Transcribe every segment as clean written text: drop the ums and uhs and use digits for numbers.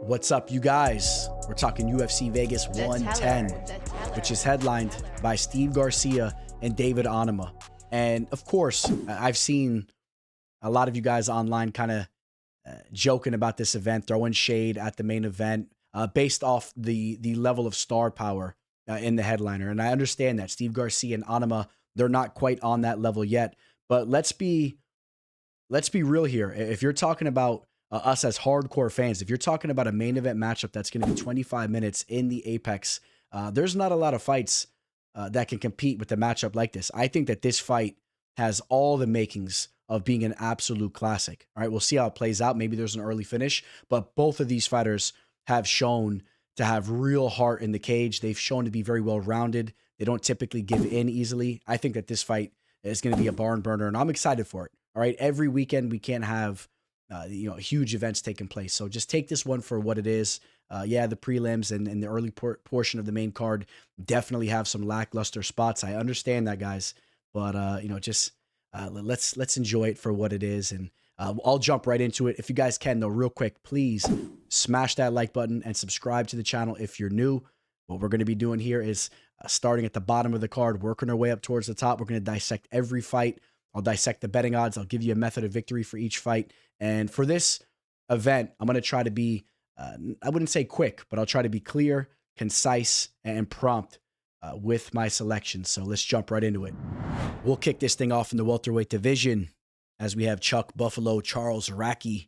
What's up, you guys? We're talking UFC Vegas 110, which is headlined by Steve Garcia and David Onama. And of course, I've seen a lot of you guys online kind of joking about this event, throwing shade at the main event based off the level of star power in the headliner. And I understand that Steve Garcia and Onama, they're not quite on that level yet. But let's be real here. If you're talking about us as hardcore fans, if you're talking about a main event matchup that's going to be 25 minutes in the Apex, there's not a lot of fights that can compete with a matchup like this. I think that this fight has all the makings of being an absolute classic. All right, we'll see how it plays out. Maybe there's an early finish, but both of these fighters have shown to have real heart in the cage. They've shown to be very well-rounded. They don't typically give in easily. I think that this fight is going to be a barn burner, and I'm excited for it. All right, every weekend we can't have huge events taking place. So just take this one for what it is. Yeah, the prelims and the early portion of the main card definitely have some lackluster spots. I understand that, guys, but let's enjoy it for what it is. And I'll jump right into it. If you guys can, though, real quick, please smash that like button and subscribe to the channel if you're new. What we're going to be doing here is starting at the bottom of the card, working our way up towards the top. We're going to dissect every fight. I'll dissect the betting odds. I'll give you a method of victory for each fight. And for this event, I'm going to try to be, I wouldn't say quick, but I'll try to be clear, concise, and prompt with my selections. So let's jump right into it. We'll kick this thing off in the welterweight division as we have Chuck Buffalo Charles Radtke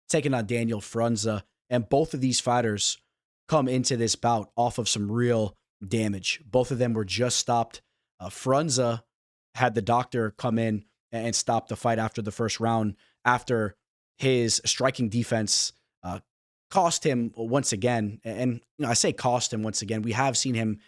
taking on Daniel Frunza. And both of these fighters come into this bout off of some real damage. Both of them were just stopped. Frunza had the doctor come in and stop the fight after the first round after his striking defense cost him once again. And I say cost him once again. We have seen him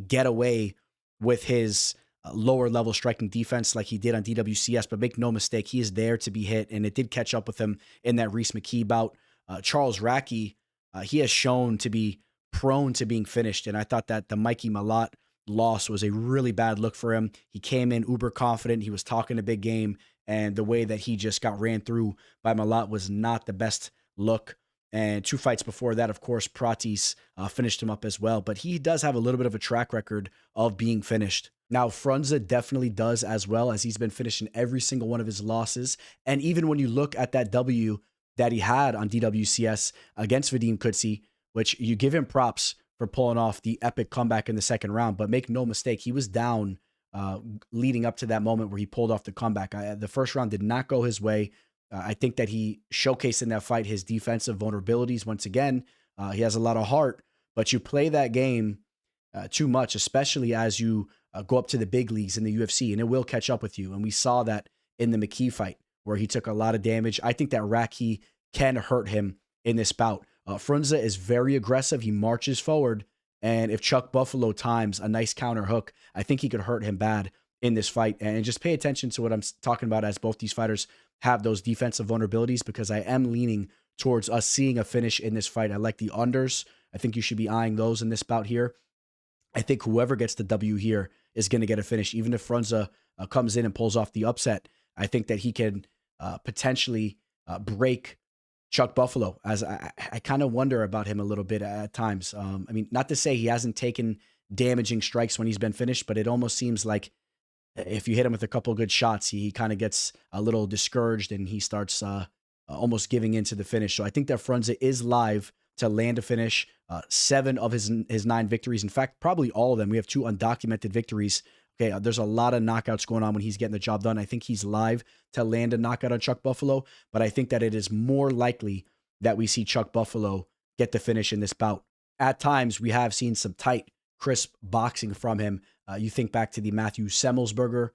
get away with his lower level striking defense like he did on DWCS, but make no mistake, he is there to be hit, and it did catch up with him in that Reese McKee bout. Charles Radtke, he has shown to be prone to being finished, and I thought that the Mikey Malott loss was a really bad look for him. He came in uber confident. He was talking a big game, and the way that he just got ran through by Malott was not the best look. And two fights before that, of course, Pratis finished him up as well. But he does have a little bit of a track record of being finished. Now, Frunza definitely does as well, as he's been finishing every single one of his losses. And even when you look at that W that he had on DWCS against Vadim Kutsi, which you give him props for pulling off the epic comeback in the second round. But make no mistake, he was down leading up to that moment where he pulled off the comeback. The first round did not go his way. I think that he showcased in that fight his defensive vulnerabilities once again. He has a lot of heart, but you play that game too much, especially as you go up to the big leagues in the UFC, and it will catch up with you. And we saw that in the McKee fight where he took a lot of damage. I think that Radtke can hurt him in this bout. Frunza is very aggressive. He marches forward, and if Chuck Buffalo times a nice counter hook, I think he could hurt him bad in this fight. And just pay attention to what I'm talking about, as both these fighters have those defensive vulnerabilities, because I am leaning towards us seeing a finish in this fight. I like the unders. I think you should be eyeing those in this bout here. I think whoever gets the W here is going to get a finish. Even if Frunza comes in and pulls off the upset, I think that he can potentially break Chuck Buffalo, as I kind of wonder about him a little bit at times. I mean, not to say he hasn't taken damaging strikes when he's been finished, but it almost seems like if you hit him with a couple of good shots, he kind of gets a little discouraged and he starts almost giving in to the finish. So I think that Frunza is live to land a finish. 7 of his 9 victories. In fact, probably all of them. We have 2 undocumented victories. Okay, there's a lot of knockouts going on when he's getting the job done. I think he's live to land a knockout on Chuck Buffalo, but I think that it is more likely that we see Chuck Buffalo get the finish in this bout. At times, we have seen some tight, crisp boxing from him. You think back to the Matthew Semmelsberger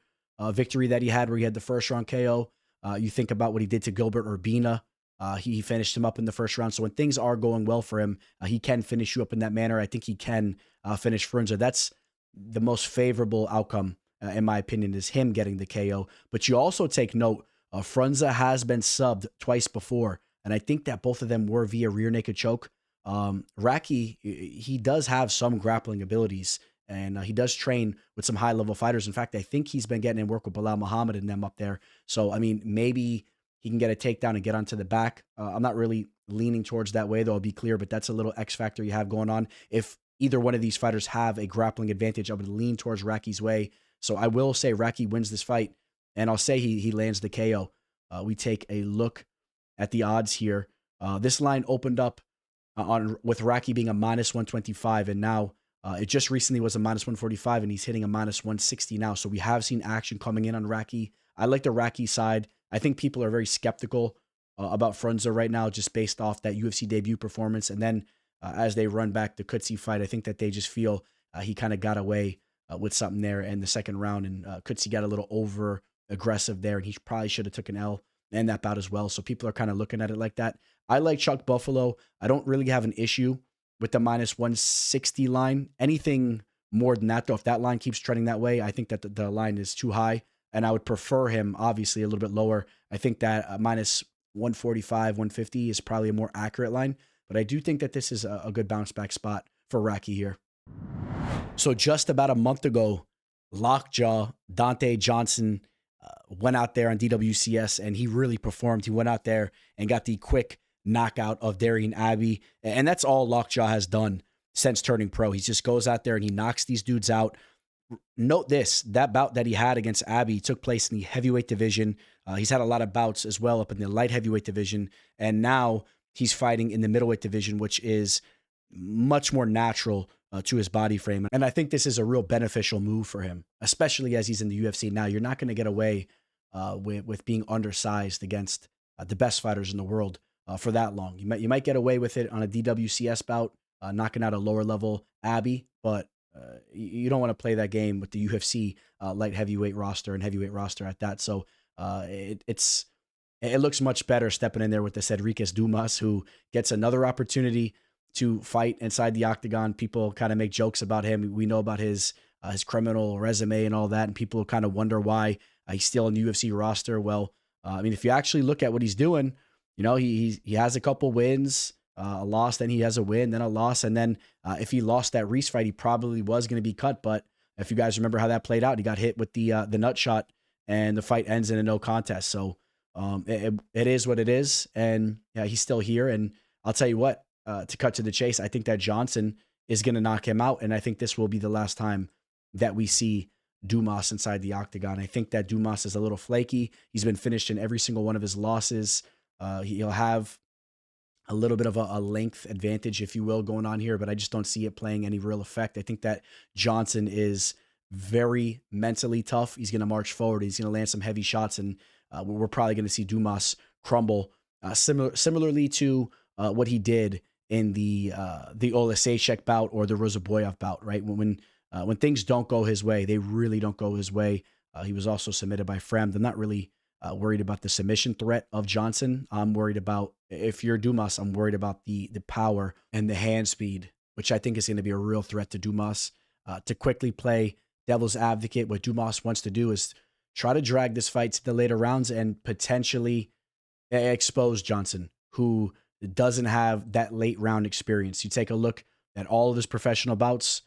victory that he had where he had the first round KO. You think about what he did to Gilbert Urbina. He finished him up in the first round. So when things are going well for him, he can finish you up in that manner. I think he can finish Frunza. That's the most favorable outcome, in my opinion, is him getting the KO. But you also take note, Frunza has been subbed twice before, and I think that both of them were via rear naked choke. Radtke, he does have some grappling abilities, and he does train with some high-level fighters. In fact, I think he's been getting in work with Bilal Muhammad and them up there. So, I mean, maybe he can get a takedown and get onto the back. I'm not really leaning towards that way, though, I'll be clear, but that's a little X factor you have going on. If either one of these fighters have a grappling advantage, I would lean towards Radtke's way. So I will say Radtke wins this fight, and I'll say he lands the KO. We take a look at the odds here. This line opened up with Radtke being a -125, and now it just recently was a -145, and he's hitting a -160 now. So we have seen action coming in on Radtke. I like the Radtke side. I think people are very skeptical about Frunza right now, just based off that UFC debut performance. And then as they run back the Coetzee fight, I think that they just feel he kind of got away with something there in the second round, and Coetzee got a little over aggressive there, and he probably should have took an L in that bout as well. So people are kind of looking at it like that. I like Chuck Buffalo. I don't really have an issue with the -160 line. Anything more than that, though, if that line keeps trending that way, I think that the line is too high, and I would prefer him, obviously, a little bit lower. I think that -145, 150 is probably a more accurate line, but I do think that this is a good bounce back spot for Radtke here. So just about a month ago, Lockjaw Donte Johnson went out there on DWCS, and he really performed. He went out there and got the quick knockout of Darian Abbey, and that's all Lockjaw has done since turning pro. He just goes out there and he knocks these dudes out. Note this, that bout that he had against Abbey took place in the heavyweight division. He's had a lot of bouts as well up in the light heavyweight division, and now he's fighting in the middleweight division, which is much more natural to his body frame. And I think this is a real beneficial move for him, especially as he's in the UFC now. You're not going to get away with being undersized against the best fighters in the world for that long. You might get away with it on a DWCS bout, knocking out a lower level Abbey, but you don't want to play that game with the UFC light heavyweight roster and heavyweight roster at that. So it looks much better stepping in there with the Sedriques Dumas, who gets another opportunity to fight inside the octagon. People kind of make jokes about him. We know about his criminal resume and all that, and people kind of wonder why he's still in the UFC roster. Well, I mean, if you actually look at what he's doing, you know, he has a couple wins, a loss, then he has a win, then a loss, and then if he lost that Ruiz fight, he probably was going to be cut. But if you guys remember how that played out, he got hit with the nut shot, and the fight ends in a no contest. So it is what it is, and yeah, he's still here. And I'll tell you what, to cut to the chase, I think that Johnson is going to knock him out, and I think this will be the last time that we see Dumas inside the octagon. I think that Dumas is a little flaky. He's been finished in every single one of his losses. He'll have a little bit of a length advantage, if you will, going on here, but I just don't see it playing any real effect. I think that Johnson is very mentally tough. He's going to march forward. He's going to land some heavy shots, and we're probably going to see Dumas crumble, similarly to what he did in the Olaseychik bout or the Rozaboyev bout, right? When things don't go his way, they really don't go his way. He was also submitted by Fremd. I'm not really worried about the submission threat of Johnson. I'm worried about, if you're Dumas, I'm worried about the power and the hand speed, which I think is going to be a real threat to Dumas. To quickly play devil's advocate, what Dumas wants to do is try to drag this fight to the later rounds and potentially expose Johnson, who doesn't have that late round experience. You take a look at all of his professional bouts,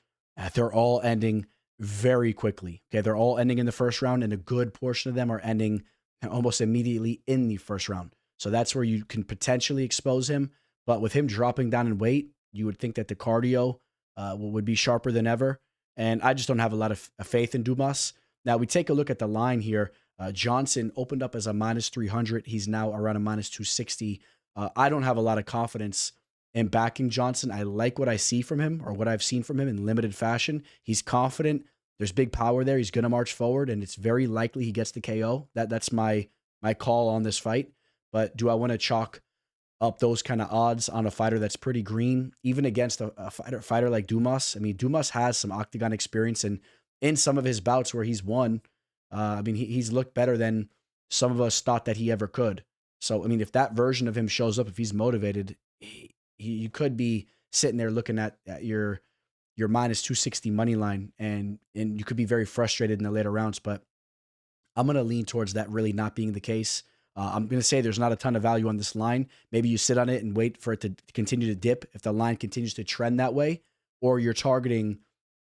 they're all ending very quickly. Okay, they're all ending in the first round, and a good portion of them are ending almost immediately in the first round. So that's where you can potentially expose him. But with him dropping down in weight, you would think that the cardio would be sharper than ever. And I just don't have a lot of faith in Dumas. Now, we take a look at the line here. Johnson opened up as a -300. He's now around a -260. I don't have a lot of confidence in backing Johnson. I like what I see from him, or what I've seen from him in limited fashion. He's confident. There's big power there. He's going to march forward, and it's very likely he gets the KO. That's my call on this fight. But do I want to chalk up those kind of odds on a fighter that's pretty green, even against a fighter like Dumas? I mean, Dumas has some octagon experience, and in some of his bouts where he's won, I mean, he's looked better than some of us thought that he ever could. So, I mean, if that version of him shows up, if he's motivated, you could be sitting there looking at your -260 money line, and you could be very frustrated in the later rounds. But I'm going to lean towards that really not being the case. I'm going to say there's not a ton of value on this line. Maybe you sit on it and wait for it to continue to dip if the line continues to trend that way, or you're targeting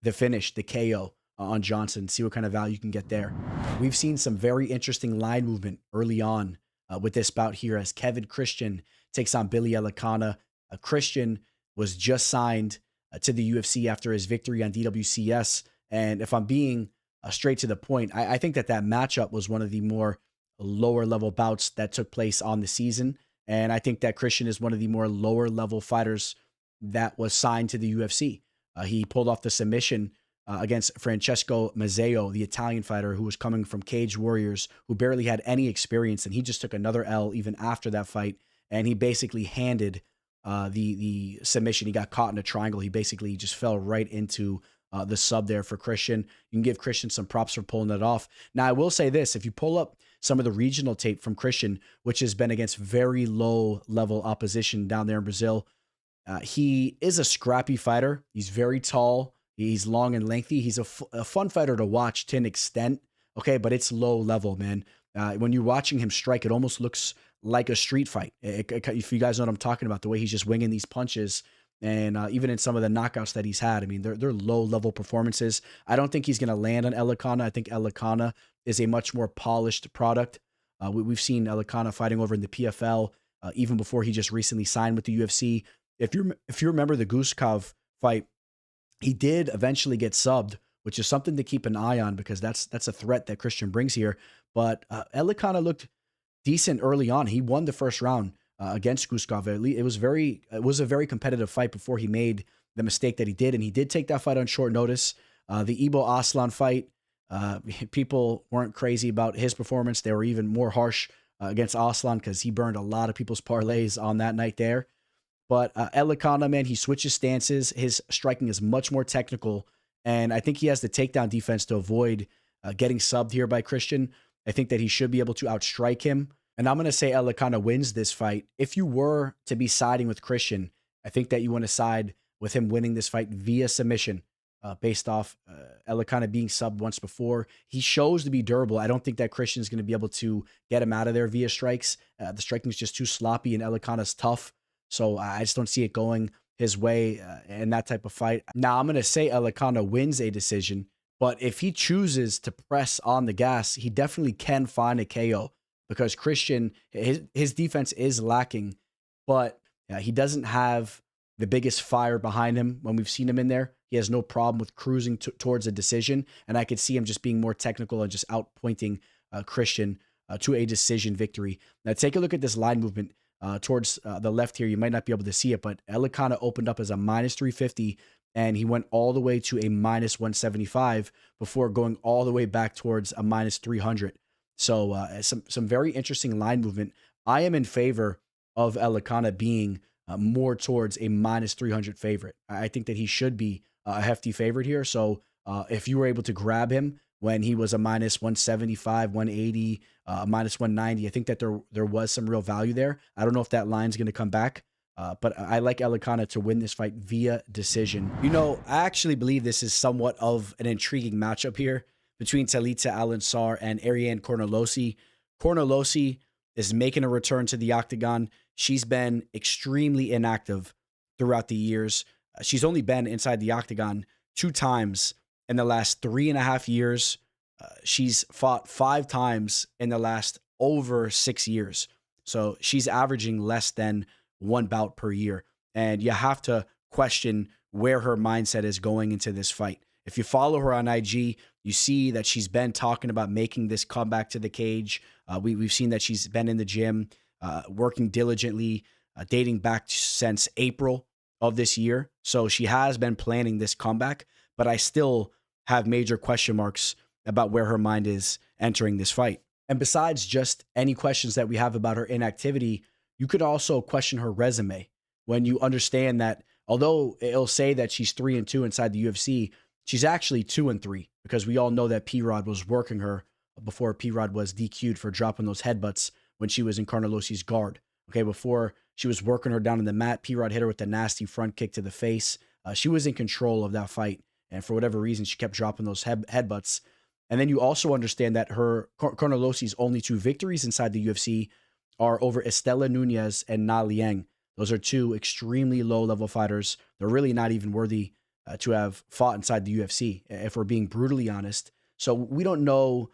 the finish, the KO on Johnson, see what kind of value you can get there. We've seen some very interesting line movement early on with this bout here as Kevin Christian takes on Billy Elekana. Christian was just signed to the UFC after his victory on DWCS. And if I'm being straight to the point, I think that matchup was one of the more lower level bouts that took place on the season. And I think that Christian is one of the more lower level fighters that was signed to the UFC. He pulled off the submission against Francesco Mazzeo, the Italian fighter who was coming from Cage Warriors, who barely had any experience, and he just took another L even after that fight, and he basically handed the submission. He got caught in a triangle. He basically just fell right into the sub there for Christian. You can give Christian some props for pulling that off. Now, I will say this. If you pull up some of the regional tape from Christian, which has been against very low-level opposition down there in Brazil, he is a scrappy fighter. He's very tall. He's long and lengthy. He's a fun fighter to watch to an extent, okay, but it's low level, man. When you're watching him strike, it almost looks like a street fight. If you guys know what I'm talking about, the way he's just winging these punches, and even in some of the knockouts that he's had, I mean, they're low-level performances. I don't think he's going to land on Elekana. I think Elekana is a much more polished product. We've seen Elekana fighting over in the PFL, even before he just recently signed with the UFC. If you remember the Guskov fight, he did eventually get subbed, which is something to keep an eye on because that's a threat that Christian brings here. But Elekana looked decent early on. He won the first round against Guskov. It was a very competitive fight before he made the mistake that he did, and he did take that fight on short notice. The Ibo Aslan fight, people weren't crazy about his performance. They were even more harsh against Aslan because he burned a lot of people's parlays on that night there. But Elekana, man, he switches stances. His striking is much more technical, and I think he has the takedown defense to avoid getting subbed here by Christian. I think that he should be able to outstrike him. And I'm going to say Elekana wins this fight. If you were to be siding with Christian, I think that you want to side with him winning this fight via submission based off Elekana being subbed once before. He shows to be durable. I don't think that Christian is going to be able to get him out of there via strikes. The striking is just too sloppy, and Elekana's tough. So I just don't see it going his way in that type of fight. Now, I'm going to say Elekana wins a decision, but if he chooses to press on the gas, he definitely can find a KO because Christian, his defense is lacking, but he doesn't have the biggest fire behind him when we've seen him in there. He has no problem with cruising towards a decision, and I could see him just being more technical and just outpointing Christian to a decision victory. Now, take a look at this line movement. Towards the left here, you might not be able to see it, but Elekana opened up as a minus 350, and he went all the way to a minus 175 before going all the way back towards a minus 300. So some very interesting line movement. I am in favor of Elekana being more towards a minus 300 favorite. I think that he should be a hefty favorite here. So if you were able to grab him when he was a minus 175, 180, minus 190. I think that there was some real value there. I don't know if that line's going to come back, but I like Elekana to win this fight via decision. You know, I actually believe this is somewhat of an intriguing matchup here between Talita Alencar and Ariane Carnelossi. Carnelossi is making a return to the octagon. She's been extremely inactive throughout the years. She's only been inside the octagon 2 times in the last 3.5 years. She's fought 5 times in the last over 6 years. So she's averaging less than 1 bout per year. And you have to question where her mindset is going into this fight. If you follow her on IG, you see that she's been talking about making this comeback to the cage. We've seen that she's been in the gym, working diligently, dating back since April of this year. So she has been planning this comeback, but I still have major question marks about where her mind is entering this fight. And besides just any questions that we have about her inactivity, you could also question her resume when you understand that although it'll say that she's 3-2 inside the UFC, she's actually 2-3 because we all know that P-Rod was working her before P-Rod was DQ'd for dropping those headbutts when she was in Carnelossi's guard. Okay, before she was working her down on the mat, P-Rod hit her with a nasty front kick to the face. She was in control of that fight. And for whatever reason, she kept dropping those headbutts. And then you also understand that her Carnelossi's only 2 victories inside the UFC are over Estela Nunez and Na Liang. Those are 2 extremely low-level fighters. They're really not even worthy to have fought inside the UFC, if we're being brutally honest. So we don't know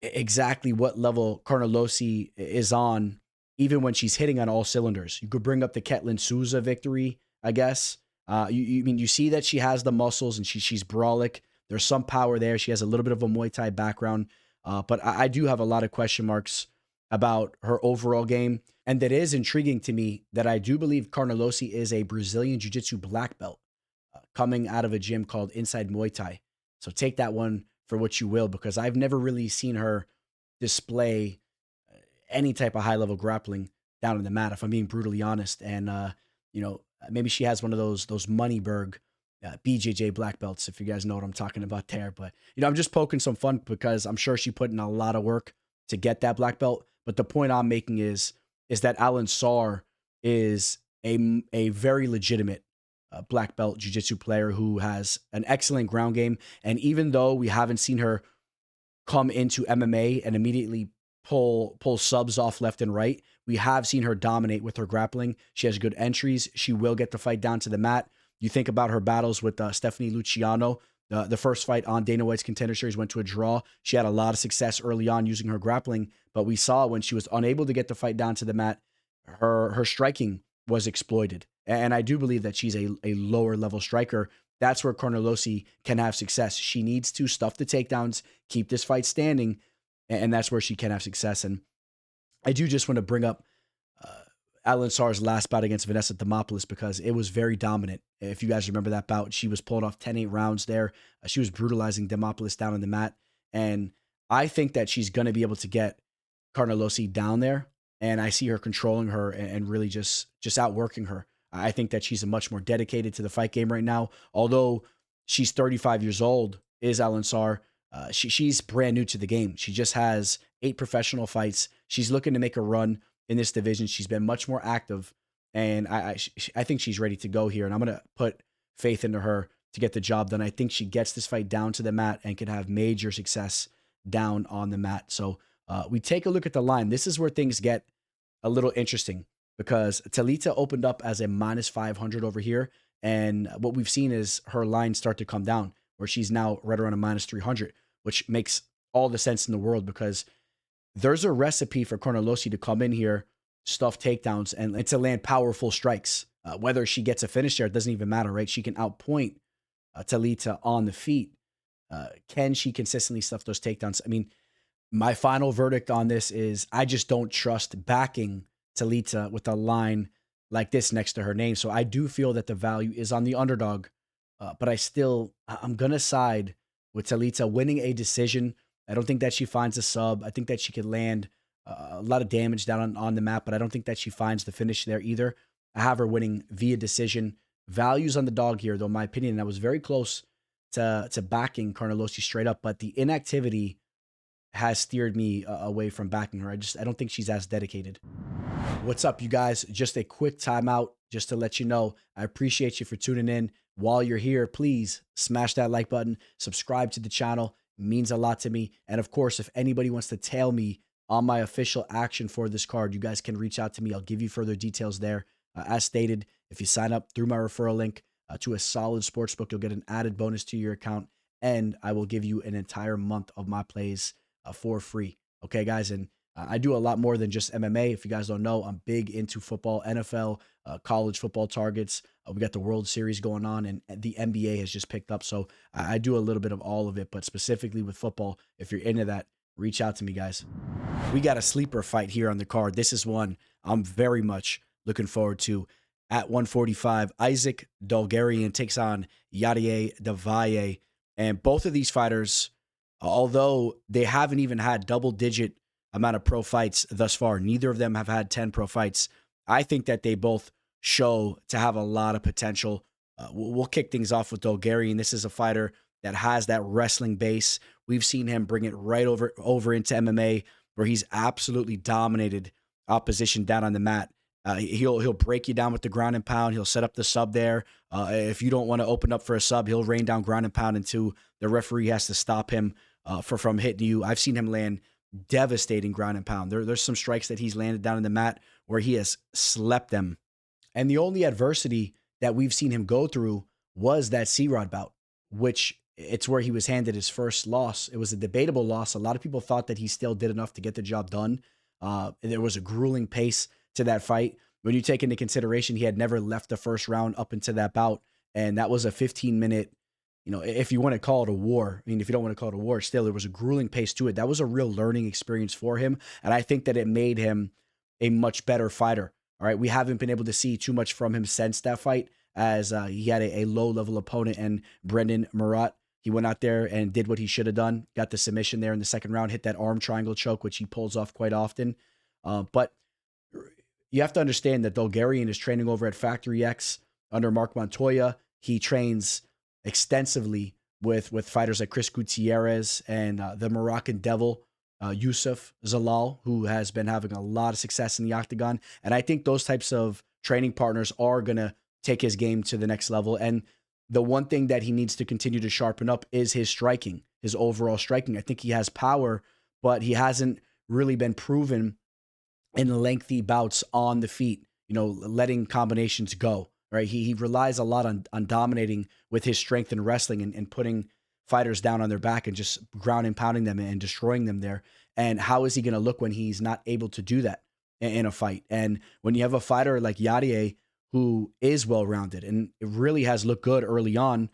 exactly what level Carnelossi is on, even when she's hitting on all cylinders. You could bring up the Ketlen Souza victory, I guess. I mean, you see that she has the muscles and she's brawlic. There's some power there. She has a little bit of a Muay Thai background, but I do have a lot of question marks about her overall game. And that is intriguing to me that I do believe Carnelossi is a Brazilian Jiu Jitsu black belt coming out of a gym called Inside Muay Thai. So take that one for what you will, because I've never really seen her display any type of high level grappling down in the mat, if I'm being brutally honest. And, maybe she has one of those Moneyberg BJJ black belts, if you guys know what I'm talking about there. But, I'm just poking some fun because I'm sure she put in a lot of work to get that black belt. But the point I'm making is that Alencar is a very legitimate black belt jiu-jitsu player who has an excellent ground game. And even though we haven't seen her come into MMA and immediately pull subs off left and right, we have seen her dominate with her grappling. She has good entries. She will get the fight down to the mat. You think about her battles with Stephanie Luciano. The first fight on Dana White's Contender Series went to a draw. She had a lot of success early on using her grappling, but we saw when she was unable to get the fight down to the mat, her striking was exploited. And I do believe that she's a lower level striker. That's where Carnelossi can have success. She needs to stuff the takedowns, keep this fight standing, and that's where she can have success. And I do just want to bring up Alencar's last bout against Vanessa Demopoulos because it was very dominant. If you guys remember that bout, she was pulling off 10-8 rounds there. She was brutalizing Demopoulos down on the mat. And I think that she's going to be able to get Carnelossi down there. And I see her controlling her and really just outworking her. I think that she's much more dedicated to the fight game right now. Although she's 35 years old, is Alencar. She's brand new to the game. She just has 8 professional fights. She's looking to make a run in this division. She's been much more active, and I think she's ready to go here. And I'm going to put faith into her to get the job done. I think she gets this fight down to the mat and can have major success down on the mat. So we take a look at the line. This is where things get a little interesting because Talita opened up as a -500 over here. And what we've seen is her line start to come down where she's now right around a -300, which makes all the sense in the world because there's a recipe for Carnelossi to come in here, stuff takedowns, and to land powerful strikes. Whether she gets a finish there, it doesn't even matter, right? She can outpoint Talita on the feet. Can she consistently stuff those takedowns? I mean, my final verdict on this is I just don't trust backing Talita with a line like this next to her name. So I do feel that the value is on the underdog, but I'm going to side with Talita winning a decision. I don't think that she finds a sub. I think that she could land a lot of damage down on the mat, but I don't think that she finds the finish there either. I have her winning via decision. Values on the dog here, though, in my opinion. I was very close to backing Carnelossi straight up, but the inactivity has steered me away from backing her. I don't think she's as dedicated. What's up, you guys? Just a quick timeout just to let you know. I appreciate you for tuning in. While you're here, please smash that like button, subscribe to the channel. It means a lot to me. And of course, if anybody wants to tail me on my official action for this card, you guys can reach out to me. I'll give you further details there. As stated, if you sign up through my referral link to a solid sportsbook, you'll get an added bonus to your account, and I will give you an entire month of my plays for free. Okay, guys, and I do a lot more than just MMA. If you guys don't know, I'm big into football, NFL, college football targets. We got the World Series going on, and the NBA has just picked up. So I do a little bit of all of it, but specifically with football, if you're into that, reach out to me, guys. We got a sleeper fight here on the card. This is one I'm very much looking forward to. At 145, Isaac Dulgarian takes on Yadier de Valle. And both of these fighters, although they haven't even had double-digit amount of pro fights thus far, neither of them have had 10 pro fights. I think that they both show to have a lot of potential. We'll kick things off with Dulgarian. This is a fighter that has that wrestling base. We've seen him bring it right over into MMA, where he's absolutely dominated opposition down on the mat. He'll break you down with the ground and pound. He'll set up the sub there. If you don't want to open up for a sub, he'll rain down ground and pound until the referee has to stop him from hitting you. I've seen him land devastating ground and pound. There's some strikes that he's landed down in the mat where he has slept them. And the only adversity that we've seen him go through was that C-Rod bout, which it's where he was handed his first loss. It was a debatable loss. A lot of people thought that he still did enough to get the job done. There was a grueling pace to that fight. When you take into consideration, he had never left the first round up into that bout, and that was a 15-minute, if you want to call it a war. I mean, if you don't want to call it a war, still, there was a grueling pace to it. That was a real learning experience for him, and I think that it made him a much better fighter. All right, we haven't been able to see too much from him since that fight, as he had a low-level opponent, and Brendan Murat. He went out there and did what he should have done, got the submission there in the second round, hit that arm triangle choke, which he pulls off quite often. But you have to understand that Dulgarian is training over at Factory X under Mark Montoya. He trains extensively with fighters like Chris Gutierrez and the Moroccan Devil, Yusuf Zalal, who has been having a lot of success in the octagon. And I think those types of training partners are going to take his game to the next level. And the one thing that he needs to continue to sharpen up is his striking, his overall striking. I think he has power, but he hasn't really been proven in lengthy bouts on the feet, letting combinations go, right? He relies a lot on dominating with his strength in wrestling and putting fighters down on their back and just ground and pounding them and destroying them there. And how is he going to look when he's not able to do that in a fight? And when you have a fighter like Yadier, who is well-rounded and it really has looked good early on,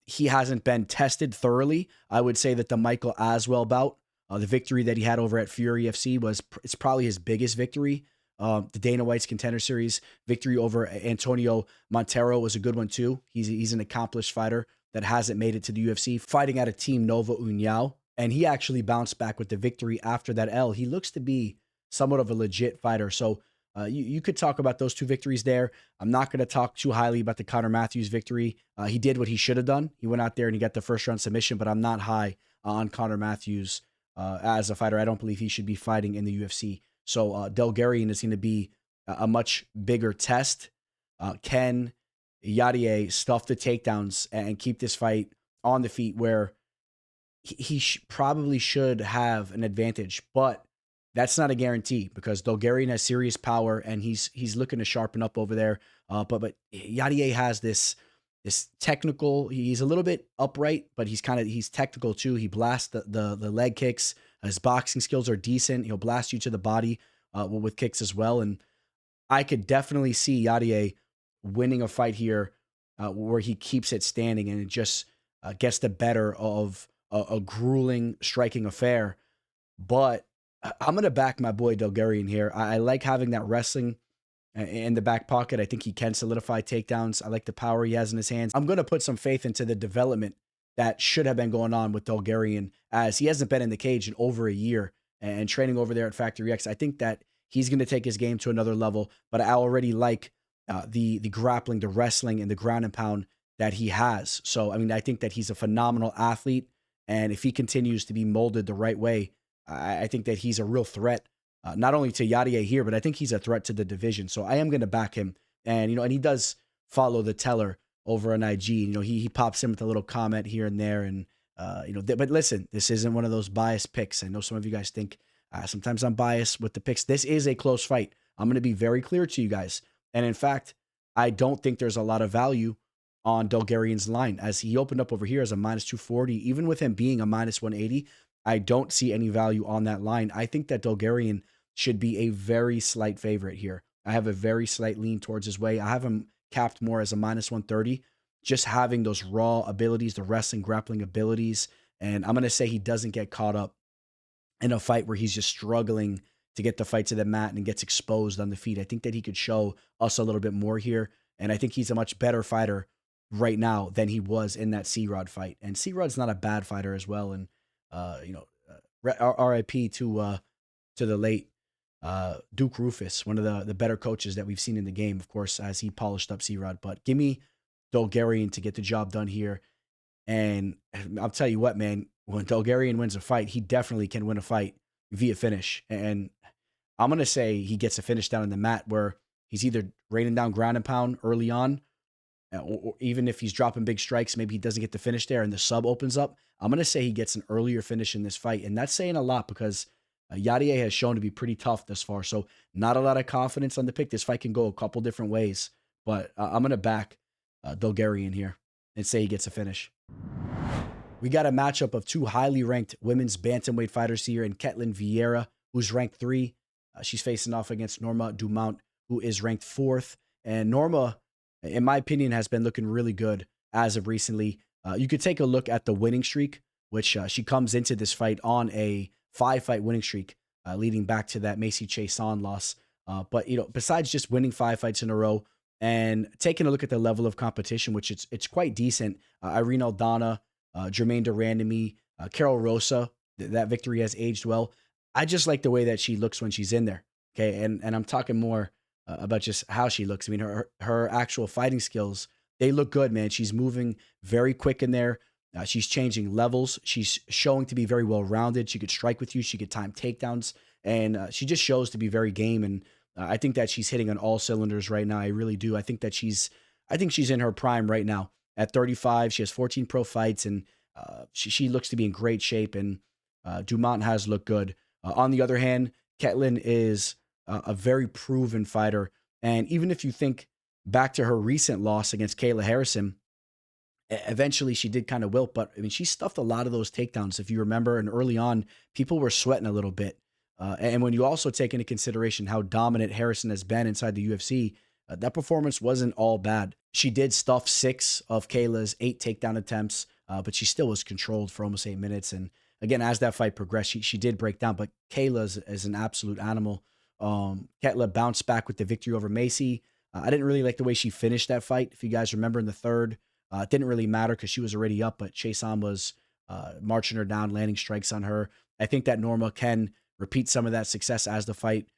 he hasn't been tested thoroughly. I would say that the Michael Aswell bout, the victory that he had over at Fury FC, it's probably his biggest victory. The Dana White's Contender Series victory over Antonio Montero was a good one too. He's an accomplished fighter that hasn't made it to the UFC, fighting out of Team Nova União, and he actually bounced back with the victory after that L. He looks to be somewhat of a legit fighter. So you could talk about those two victories there. I'm not going to talk too highly about the Conor Matthews victory. He did what he should have done. He went out there and he got the first round submission, but I'm not high on Conor Matthews as a fighter. I don't believe he should be fighting in the UFC. So Dulgarian is going to be a much bigger test. Can Yadier stuff the takedowns and keep this fight on the feet where he probably should have an advantage, but that's not a guarantee because Dulgarian has serious power and he's looking to sharpen up over there. But Yadier has this technical. He's a little bit upright, but he's technical too. He blasts the leg kicks. His boxing skills are decent. He'll blast you to the body with kicks as well. And I could definitely see Yadier winning a fight here where he keeps it standing and it just gets the better of a grueling striking affair. But I'm going to back my boy Dulgarian here. I like having that wrestling in the back pocket. I think he can solidify takedowns. I like the power he has in his hands. I'm going to put some faith into the development that should have been going on with Dulgarian, as he hasn't been in the cage in over a year and training over there at Factory X. I think that he's going to take his game to another level, but I already like the grappling, the wrestling, and the ground and pound that he has. So, I mean, I think that he's a phenomenal athlete, and if he continues to be molded the right way, I think that he's a real threat, not only to Yadier here, but I think he's a threat to the division. So I am going to back him. And, and he does follow the teller over on IG. He pops in with a little comment here and there. And, but listen, this isn't one of those biased picks. I know some of you guys think sometimes I'm biased with the picks. This is a close fight. I'm going to be very clear to you guys. And in fact, I don't think there's a lot of value on Dulgarian's line, as he opened up over here as a minus 240. Even with him being a minus 180, I don't see any value on that line. I think that Dulgarian should be a very slight favorite here. I have a very slight lean towards his way. I have him capped more as a minus 130, just having those raw abilities, the wrestling, grappling abilities. And I'm going to say he doesn't get caught up in a fight where he's just struggling to get the fight to the mat and gets exposed on the feet. I think that he could show us a little bit more here. And I think he's a much better fighter right now than he was in that C-Rod fight. And C-Rod's not a bad fighter as well. And, RIP to the late Duke Rufus, one of the better coaches that we've seen in the game, of course, as he polished up C-Rod. But give me Dulgarian to get the job done here. And I'll tell you what, man, when Dulgarian wins a fight, he definitely can win a fight via finish. And I'm going to say he gets a finish down in the mat where he's either raining down ground and pound early on, or even if he's dropping big strikes, maybe he doesn't get the finish there and the sub opens up. I'm going to say he gets an earlier finish in this fight. And that's saying a lot because Yadier has shown to be pretty tough thus far. So not a lot of confidence on the pick. This fight can go a couple different ways. But I'm going to back Dulgarian here and say he gets a finish. We got a matchup of two highly ranked women's bantamweight fighters here in Ketlen Vieira, who's ranked 3. She's facing off against Norma Dumont, who is ranked 4th. And Norma, in my opinion, has been looking really good as of recently. You could take a look at the winning streak, which she comes into this fight on a 5-fight winning streak, leading back to that Macy Chiasson loss. But, besides just winning 5 fights in a row and taking a look at the level of competition, which it's quite decent, Irene Aldana, Jermaine Durandamy, Carol Rosa, that victory has aged well. I just like the way that she looks when she's in there. Okay. And I'm talking more about just how she looks. I mean, her actual fighting skills, they look good, man. She's moving very quick in there. She's changing levels. She's showing to be very well rounded. She could strike with you. She could time takedowns, and she just shows to be very game. And I think that she's hitting on all cylinders right now. I really do. I think she's in her prime right now. At 35, she has 14 pro fights, and she looks to be in great shape. And Dumont has looked good. On the other hand, Ketlen is a very proven fighter. And even if you think back to her recent loss against Kayla Harrison, eventually she did kind of wilt, but I mean, she stuffed a lot of those takedowns, if you remember. And early on, people were sweating a little bit. And when you also take into consideration how dominant Harrison has been inside the UFC, that performance wasn't all bad. She did stuff 6 of Kayla's 8 takedown attempts, but she still was controlled for almost 8 minutes. And again, as that fight progressed, she did break down, but Kayla is an absolute animal. Ketlen bounced back with the victory over Macy. I didn't really like the way she finished that fight. If you guys remember in the third, it didn't really matter because she was already up, but Chiasson was marching her down, landing strikes on her. I think that Norma can repeat some of that success as the fight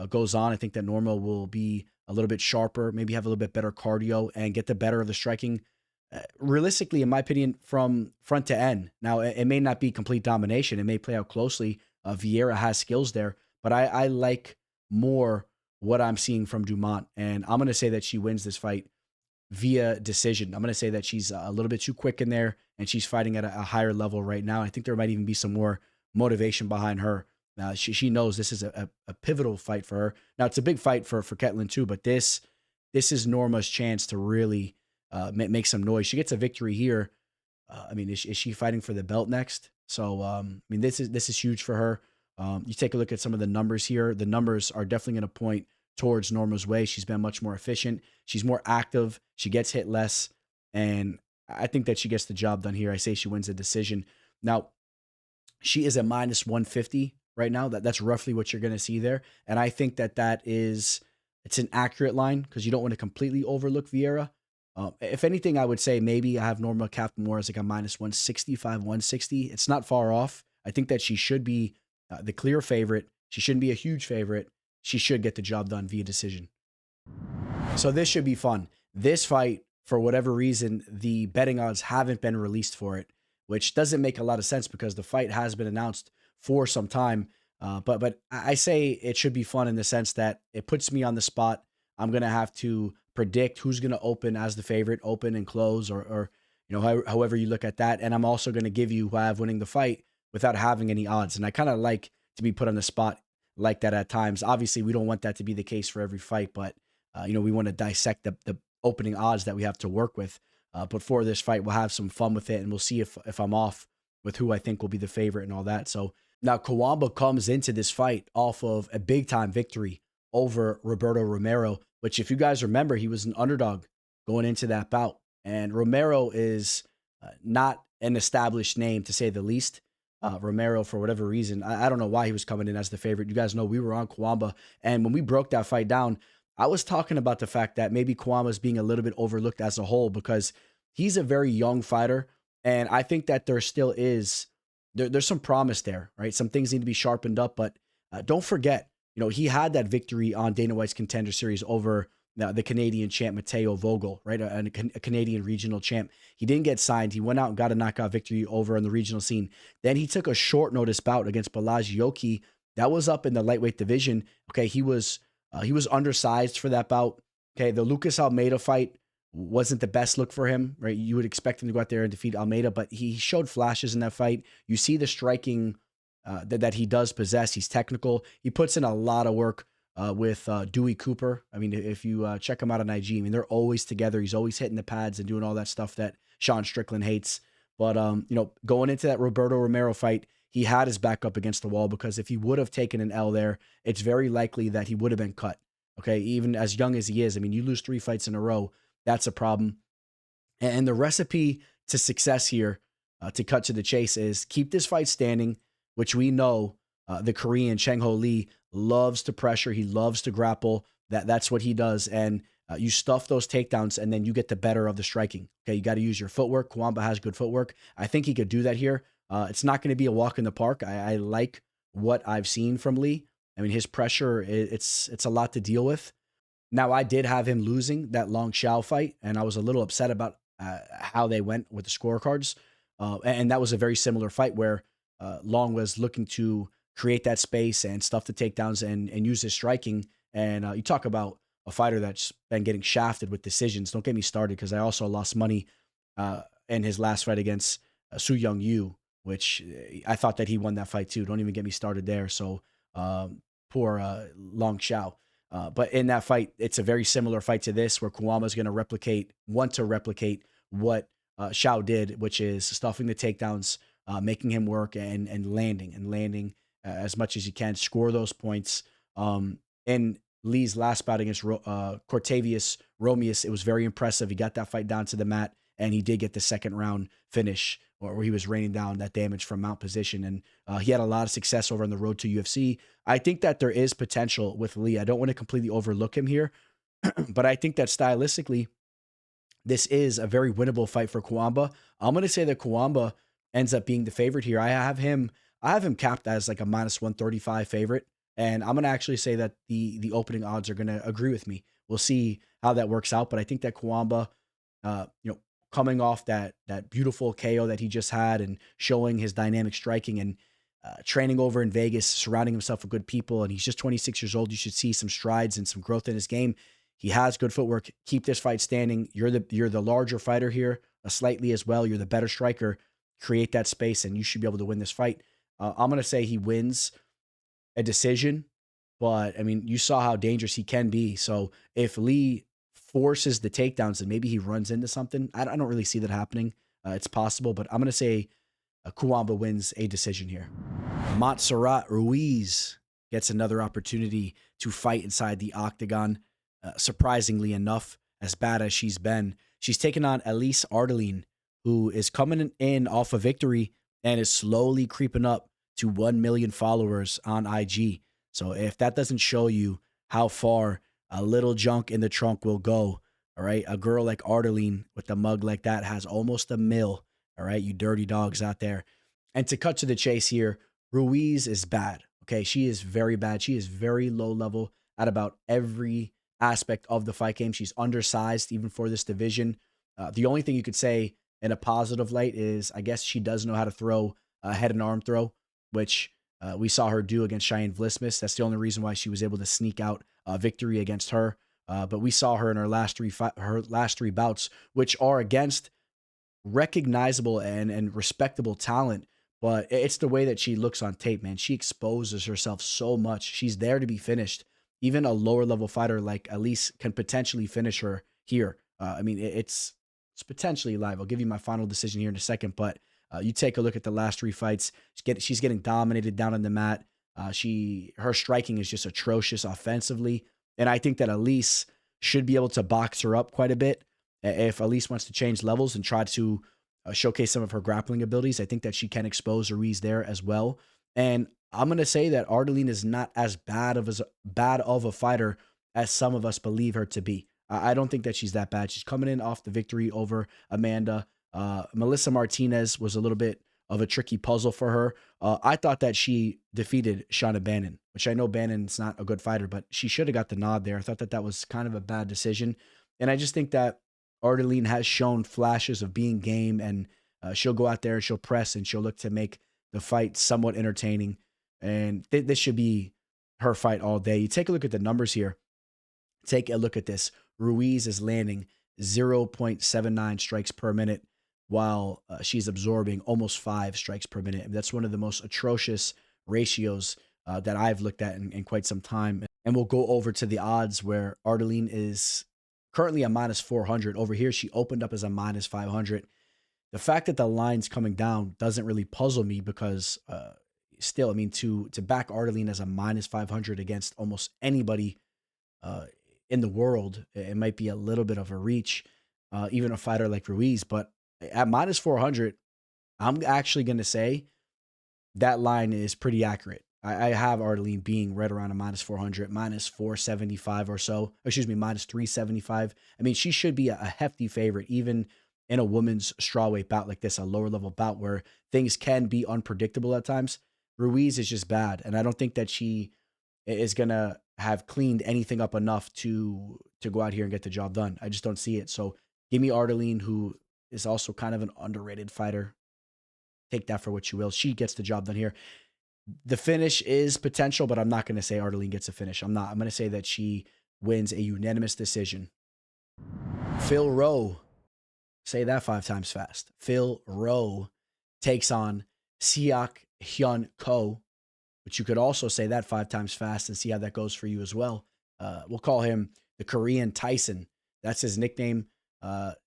goes on. I think that Norma will be a little bit sharper, maybe have a little bit better cardio and get the better of the striking. Realistically, in my opinion, from front to end. Now, it may not be complete domination. It may play out closely. Vieira has skills there, but I like more what I'm seeing from Dumont. And I'm going to say that she wins this fight via decision. I'm going to say that she's a little bit too quick in there, and she's fighting at a higher level right now. I think there might even be some more motivation behind her. She knows this is a pivotal fight for her. Now, it's a big fight for Ketlen too, but this is Norma's chance to really make some noise. She gets a victory here. I mean, is she fighting for the belt next? So, I mean, this is huge for her. You take a look at some of the numbers here. The numbers are definitely going to point towards Norma's way. She's been much more efficient. She's more active. She gets hit less. And I think that she gets the job done here. I say she wins a decision. Now, she is a minus 150 right now. That's roughly what you're going to see there. And I think that it's an accurate line because you don't want to completely overlook Vieira. If anything, I would say maybe I have Norma capped more as like a minus 165, 160. It's not far off. I think that she should be the clear favorite. She shouldn't be a huge favorite. She should get the job done via decision. So this should be fun. This fight, for whatever reason, the betting odds haven't been released for it, which doesn't make a lot of sense because the fight has been announced for some time. But I say it should be fun in the sense that it puts me on the spot. I'm going to have to predict who's going to open as the favorite, open and close, or however you look at that. And I'm also going to give you who I have winning the fight without having any odds. And I kind of like to be put on the spot like that at times. Obviously, we don't want that to be the case for every fight, but we want to dissect the opening odds that we have to work with. But for this fight, we'll have some fun with it, and we'll see if I'm off with who I think will be the favorite and all that. So now Cuamba comes into this fight off of a big-time victory over Roberto Romero, which if you guys remember, he was an underdog going into that bout. And Romero is not an established name, to say the least. Romero, for whatever reason, I don't know why he was coming in as the favorite. You guys know we were on Cuamba, and when we broke that fight down, I was talking about the fact that maybe Cuamba is being a little bit overlooked as a whole because he's a very young fighter, and I think that there still is there's some promise there, right? Some things need to be sharpened up, but don't forget, he had that victory on Dana White's Contender Series over the Canadian champ Matteo Vogel, right? A Canadian regional champ. He didn't get signed. He went out and got a knockout victory over on the regional scene. Then he took a short notice bout against Balaji Yoki. That was up in the lightweight division. Okay, he was undersized for that bout. Okay, the Lucas Almeida fight wasn't the best look for him, right? You would expect him to go out there and defeat Almeida, but he showed flashes in that fight. You see the striking that he does possess. He's technical. He puts in a lot of work with Dewey Cooper. I mean, if you check him out on IG, I mean, they're always together. He's always hitting the pads and doing all that stuff that Sean Strickland hates. But going into that Roberto Romero fight, he had his back up against the wall, because if he would have taken an L there, it's very likely that he would have been cut. Okay, even as young as he is, I mean, you lose 3 fights in a row, that's a problem. And the recipe to success here, to cut to the chase, is keep this fight standing, which we know the Korean Chang Ho Lee loves to pressure. He loves to grapple. That's what he does. And you stuff those takedowns, and then you get the better of the striking. Okay, you got to use your footwork. Cuamba has good footwork. I think he could do that here. It's not going to be a walk in the park. I like what I've seen from Lee. I mean, his pressure, it's a lot to deal with. Now, I did have him losing that Long Xiao fight, and I was a little upset about how they went with the scorecards. And that was a very similar fight where Long was looking to create that space and stuff the takedowns and use his striking. And you talk about a fighter that's been getting shafted with decisions. Don't get me started, because I also lost money in his last fight against Su Young Yu, which I thought that he won that fight too. Don't even get me started there. So poor Long Xiao. But in that fight, it's a very similar fight to this, where Cuamba is going to want to replicate what Xiao did, which is stuffing the takedowns, making him work, and landing as much as you can, score those points. In Lee's last bout against Cortavius Romeus, it was very impressive. He got that fight down to the mat, and he did get the second round finish, where he was raining down that damage from mount position. And he had a lot of success over on the road to UFC. I think that there is potential with Lee. I don't want to completely overlook him here, but I think that stylistically, this is a very winnable fight for Cuamba. I'm going to say that Cuamba ends up being the favorite here. I have him capped as like a -135 favorite. And I'm going to actually say that the opening odds are going to agree with me. We'll see how that works out. But I think that Cuamba, coming off that beautiful KO that he just had, and showing his dynamic striking, and training over in Vegas, surrounding himself with good people, and he's just 26 years old. You should see some strides and some growth in his game. He has good footwork. Keep this fight standing. You're the larger fighter here, slightly as well. You're the better striker. Create that space, and you should be able to win this fight. I'm going to say he wins a decision, but I mean, you saw how dangerous he can be. So if Lee forces the takedowns and maybe he runs into something, I don't really see that happening. It's possible, but I'm going to say Cuamba wins a decision here. Montserrat Ruiz gets another opportunity to fight inside the octagon. Surprisingly enough, as bad as she's been, she's taken on Elise Ardelean, who is coming in off a victory and is slowly creeping up to 1 million followers on IG. So if that doesn't show you how far a little junk in the trunk will go, all right, a girl like Ardelean with a mug like that has almost 1 mil, all right, you dirty dogs out there. And to cut to the chase here, Ruiz is bad, okay? She is very bad. She is very low level at about every aspect of the fight game. She's undersized even for this division. The only thing you could say in a positive light is, I guess, she does know how to throw a head and arm throw, which we saw her do against Cheyenne Vlismas. That's the only reason why she was able to sneak out a victory against her. But we saw her in her last three bouts, which are against recognizable and respectable talent. But it's the way that she looks on tape, man. She exposes herself so much. She's there to be finished. Even a lower level fighter like Elise can potentially finish her here. I mean, it's potentially live. I'll give you my final decision here in a second, but you take a look at the last 3 fights. She's getting dominated down on the mat. Her striking is just atrocious offensively, and I think that Elise should be able to box her up quite a bit. If Elise wants to change levels and try to showcase some of her grappling abilities, I think that she can expose Ruiz there as well. And I'm going to say that Ardelean is not as bad of a fighter as some of us believe her to be. I don't think that she's that bad. She's coming in off the victory over Amanda. Melissa Martinez was a little bit of a tricky puzzle for her. I thought that she defeated Shauna Bannon, which I know Bannon's not a good fighter, but she should have got the nod there. I thought that was kind of a bad decision. And I just think that Ardelean has shown flashes of being game, and she'll go out there and she'll press and she'll look to make the fight somewhat entertaining. And this should be her fight all day. You take a look at the numbers here. Take a look at this. Ruiz is landing 0.79 strikes per minute, while she's absorbing almost 5 strikes per minute. And that's one of the most atrocious ratios that I've looked at in quite some time. And we'll go over to the odds, where Ardelean is currently a -400. Over here, she opened up as a -500. The fact that the line's coming down doesn't really puzzle me because still, I mean, to back Ardelean as a -500 against almost anybody uh, in the world, it might be a little bit of a reach, even a fighter like Ruiz. But at -400, I'm actually going to say that line is pretty accurate. I have Ardelean being right around a -400, -475 or so. Excuse me, -375. I mean, she should be a hefty favorite, even in a women's strawweight bout like this, a lower level bout where things can be unpredictable at times. Ruiz is just bad, and I don't think that she is gonna have cleaned anything up enough to go out here and get the job done. I just don't see it. So give me Ardelean, who is also kind of an underrated fighter. Take that for what you will. She gets the job done here. The finish is potential, but I'm not going to say Ardelean gets a finish. I'm not. I'm going to say that she wins a unanimous decision. Phil Rowe, say that 5 times fast. Phil Rowe takes on Seok Hyun Ko, but you could also say that 5 times fast and see how that goes for you as well. We'll call him the Korean Tyson. That's his nickname.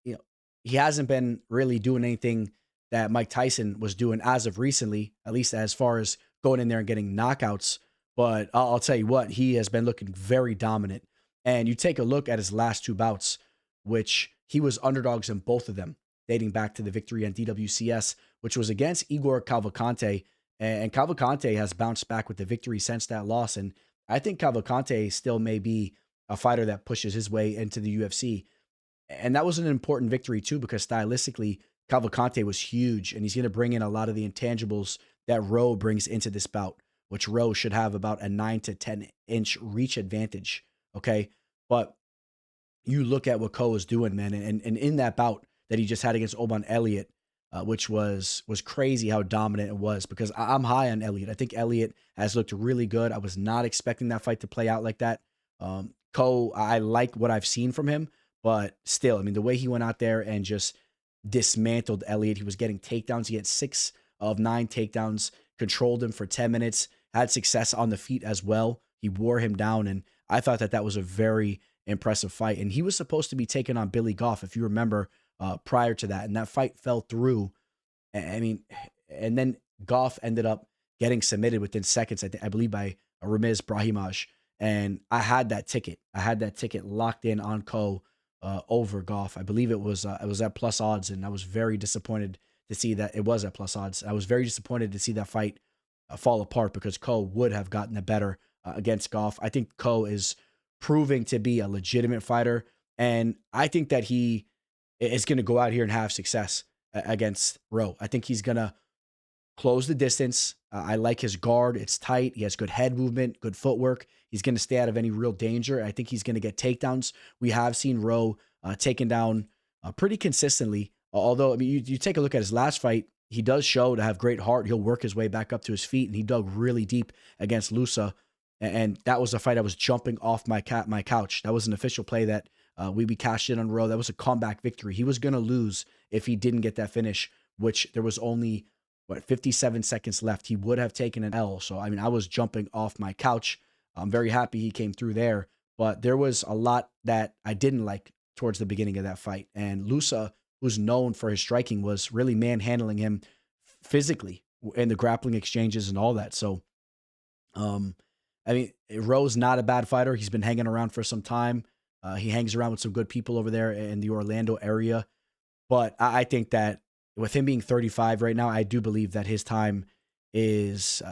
He hasn't been really doing anything that Mike Tyson was doing as of recently, at least as far as going in there and getting knockouts. But I'll tell you what, he has been looking very dominant. And you take a look at his last 2 bouts, which he was underdogs in both of them, dating back to the victory on DWCS, which was against Igor Cavalcante. And Cavalcante has bounced back with the victory since that loss. And I think Cavalcante still may be a fighter that pushes his way into the UFC. And that was an important victory too, because stylistically, Cavalcante was huge, and he's going to bring in a lot of the intangibles that Rowe brings into this bout, which Rowe should have about a 9 to 10 inch reach advantage. Okay. But you look at what Ko is doing, man. And in that bout that he just had against Oban Elliott, which was crazy how dominant it was, because I'm high on Elliott. I think Elliott has looked really good. I was not expecting that fight to play out like that. Ko, I like what I've seen from him, but still, I mean, the way he went out there and just dismantled Elliott, he was getting takedowns. He had 6 of 9 takedowns, controlled him for 10 minutes, had success on the feet as well. He wore him down, and I thought that that was a very impressive fight. And he was supposed to be taking on Billy Goff, if you remember, prior to that, and that fight fell through. I mean, and then Goff ended up getting submitted within seconds, I believe, by Ramiz Brahimaj. And I had that ticket. I had that ticket locked in on Ko over Goff. I believe it was at plus odds, and I was very disappointed to see that it was at plus odds. I was very disappointed to see that fight fall apart, because Ko would have gotten the better against Goff. I think Ko is proving to be a legitimate fighter, and I think that he is going to go out here and have success against Rowe. I think he's going to close the distance. I like his guard. It's tight. He has good head movement, good footwork. He's going to stay out of any real danger. I think he's going to get takedowns. We have seen Rowe taken down pretty consistently. Although, I mean, you take a look at his last fight, he does show to have great heart. He'll work his way back up to his feet, and he dug really deep against Lusa. And that was a fight I was jumping off my couch. That was an official play that we cashed in on Rowe. That was a comeback victory. He was going to lose if he didn't get that finish, which there was only 57 seconds left. He would have taken an L. So, I mean, I was jumping off my couch. I'm very happy he came through there, but there was a lot that I didn't like towards the beginning of that fight. And Lusa, who's known for his striking, was really manhandling him physically in the grappling exchanges and all that. So, I mean, Rowe's not a bad fighter. He's been hanging around for some time. He hangs around with some good people over there in the Orlando area. But I think that with him being 35 right now, I do believe that his time is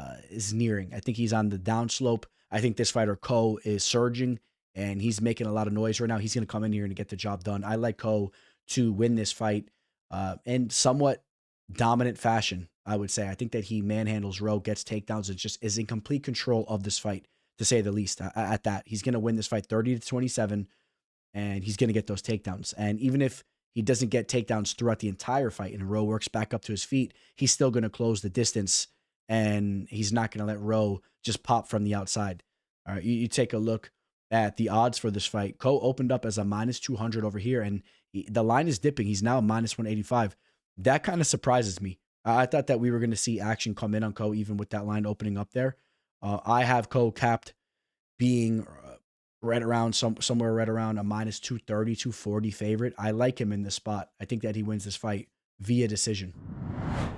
nearing. I think he's on the downslope. I think this fighter, Ko, is surging, and he's making a lot of noise right now. He's going to come in here and get the job done. I like Ko to win this fight in somewhat dominant fashion, I would say. I think that he manhandles Rowe, gets takedowns, and just is in complete control of this fight, to say the least. At that, he's going to win this fight 30-27, and he's going to get those takedowns. And even if he doesn't get takedowns throughout the entire fight and Rowe works back up to his feet, he's still going to close the distance, and he's not going to let Rowe just pop from the outside. All right, you take a look at the odds for this fight. Ko opened up as a -200 over here, and the line is dipping. He's now a -185. That kind of surprises me. I thought that we were going to see action come in on Ko, even with that line opening up there. I have Ko capped being right around somewhere right around a -230, 240 favorite. I like him in this spot. I think that he wins this fight via decision.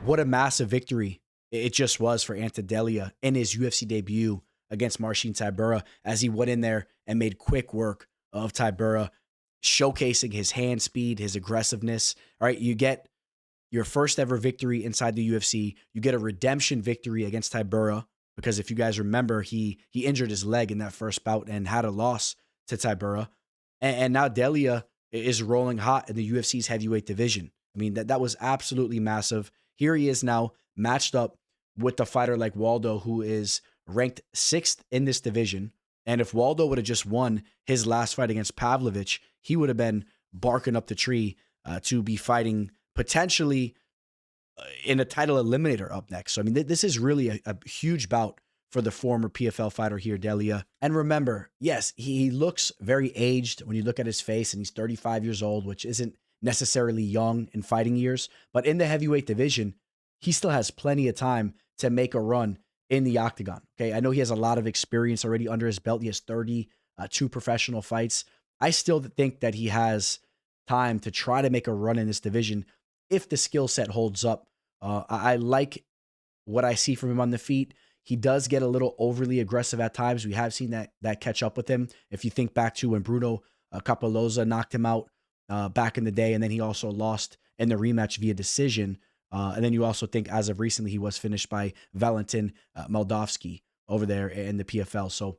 What a massive victory it just was for Ante Delija in his UFC debut against Marcin Tybura, as he went in there and made quick work of Tybura, showcasing his hand speed, his aggressiveness. All right, you get your first ever victory inside the UFC. You get a redemption victory against Tybura, because if you guys remember, he injured his leg in that first bout and had a loss to Tybura. And now Delija is rolling hot in the UFC's heavyweight division. I mean, that was absolutely massive. Here he is now matched up with a fighter like Waldo, who is ranked 6th in this division. And if Waldo would have just won his last fight against Pavlovich, he would have been barking up the tree to be fighting potentially in a title eliminator up next. So, I mean, this is really a huge bout for the former PFL fighter here, Delija. And remember, yes, he looks very aged when you look at his face, and he's 35 years old, which isn't necessarily young in fighting years. But in the heavyweight division, he still has plenty of time to make a run in the octagon. Okay, I know he has a lot of experience already under his belt. He has 32 professional fights. I still think that he has time to try to make a run in this division if the skill set holds up. I like what I see from him on the feet. He does get a little overly aggressive at times. We have seen that catch up with him. If you think back to when Bruno Capoloza knocked him out back in the day, and then he also lost in the rematch via decision. And then you also think, as of recently, he was finished by Valentin Moldavsky over there in the PFL. So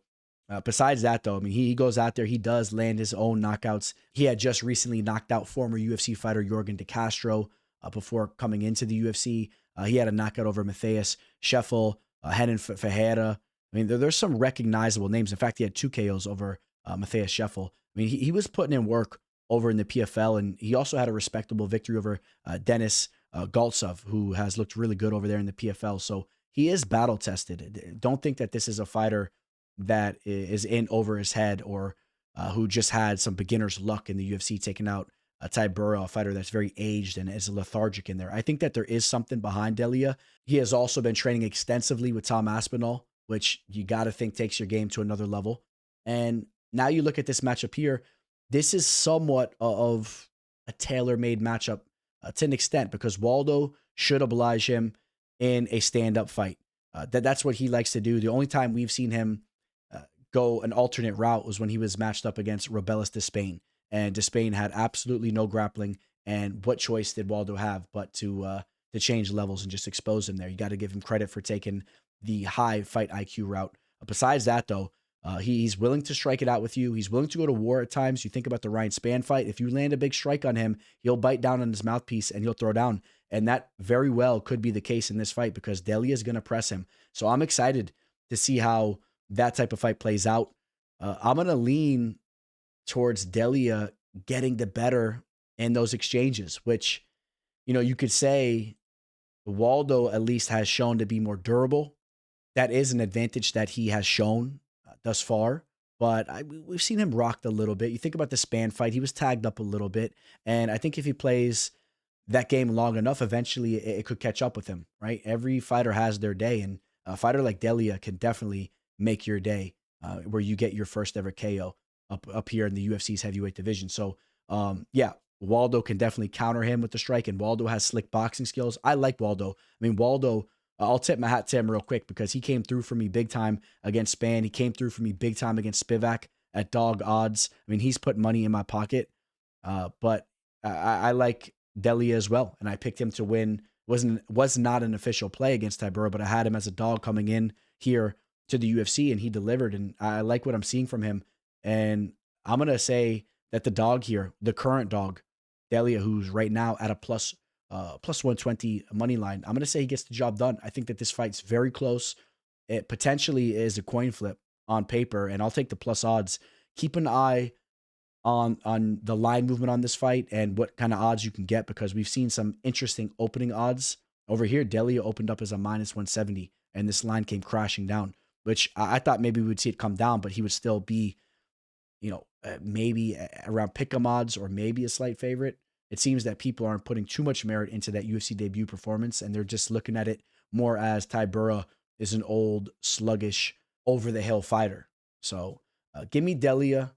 besides that, though, I mean, he goes out there. He does land his own knockouts. He had just recently knocked out former UFC fighter Yorgan De Castro before coming into the UFC. He had a knockout over Matthias Scheffel, Renan Ferreira. I mean, there's some recognizable names. In fact, he had 2 KOs over Matthias Scheffel. I mean, he was putting in work over in the PFL, and he also had a respectable victory over Denis Galtsov, who has looked really good over there in the PFL. So he is battle tested. Don't think that this is a fighter that is in over his head, or who just had some beginner's luck in the UFC taking out Tybura, a fighter that's very aged and is lethargic in there. I think that there is something behind Delija. He has also been training extensively with Tom Aspinall, which you got to think takes your game to another level. And now you look at this matchup here. This is somewhat of a tailor-made matchup to an extent, because Waldo should oblige him in a stand-up fight. That's what he likes to do. The only time we've seen him go an alternate route was when he was matched up against Robelis Despain. And Despain had absolutely no grappling. And what choice did Waldo have but to change levels and just expose him there? You got to give him credit for taking the high fight IQ route. Besides that, though, he's willing to strike it out with you. He's willing to go to war at times. You think about the Ryan Spann fight. If you land a big strike on him, he'll bite down on his mouthpiece and he'll throw down. And that very well could be the case in this fight, because Delija is going to press him. So I'm excited to see how that type of fight plays out. I'm going to lean towards Delija getting the better in those exchanges, which, you know, you could say Waldo at least has shown to be more durable. That is an advantage that he has shown thus far, but we've seen him rocked a little bit. You think about the Spann fight, he was tagged up a little bit, and I think if he plays that game long enough, eventually it could catch up with him, right? Every fighter has their day, and a fighter like Delija can definitely make your day where you get your first ever KO up here in the UFC's heavyweight division. So, yeah, Waldo can definitely counter him with the strike, and Waldo has slick boxing skills. I like Waldo. I mean, Waldo, I'll tip my hat to him real quick, because he came through for me big time against Spann. He came through for me big time against Spivak at dog odds. I mean, he's put money in my pocket, but I like Delija as well, and I picked him to win. Was not an official play against Tybura, but I had him as a dog coming in here to the UFC, and he delivered, and I like what I'm seeing from him. And I'm going to say that the dog here, the current dog, Delija, who's right now at a plus 120 money line, I'm going to say he gets the job done. I think that this fight's very close. It potentially is a coin flip on paper, and I'll take the plus odds. Keep an eye on the line movement on this fight and what kind of odds you can get, because we've seen some interesting opening odds. Over here, Delija opened up as a minus 170, and this line came crashing down, which I thought maybe we would see it come down, but he would still be, you know, maybe around pick'em odds or maybe a slight favorite. It seems that people aren't putting too much merit into that UFC debut performance, and they're just looking at it more as Tybura is an old, sluggish, over-the-hill fighter. So give me Delija.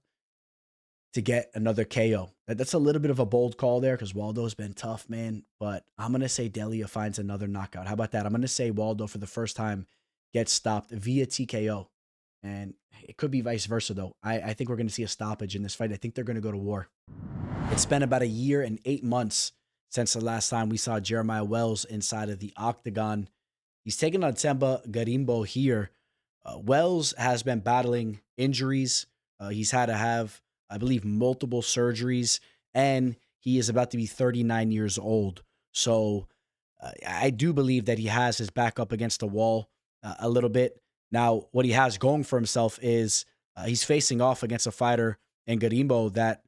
to get another KO. That's a little bit of a bold call there because Waldo's been tough, man. But I'm gonna say Delia finds another knockout. How about that? I'm gonna say Waldo for the first time gets stopped via TKO. And it could be vice versa, though. I think we're going to see a stoppage in this fight. I think they're going to go to war. It's been about a year and 8 months since the last time we saw Jeremiah Wells inside of the octagon. He's taking on Temba Garimbo here. Wells has been battling injuries. He's had to have, I believe, multiple surgeries, and he is about to be 39 years old. So I do believe that he has his back up against the wall a little bit. Now, what he has going for himself is he's facing off against a fighter in Garimbo that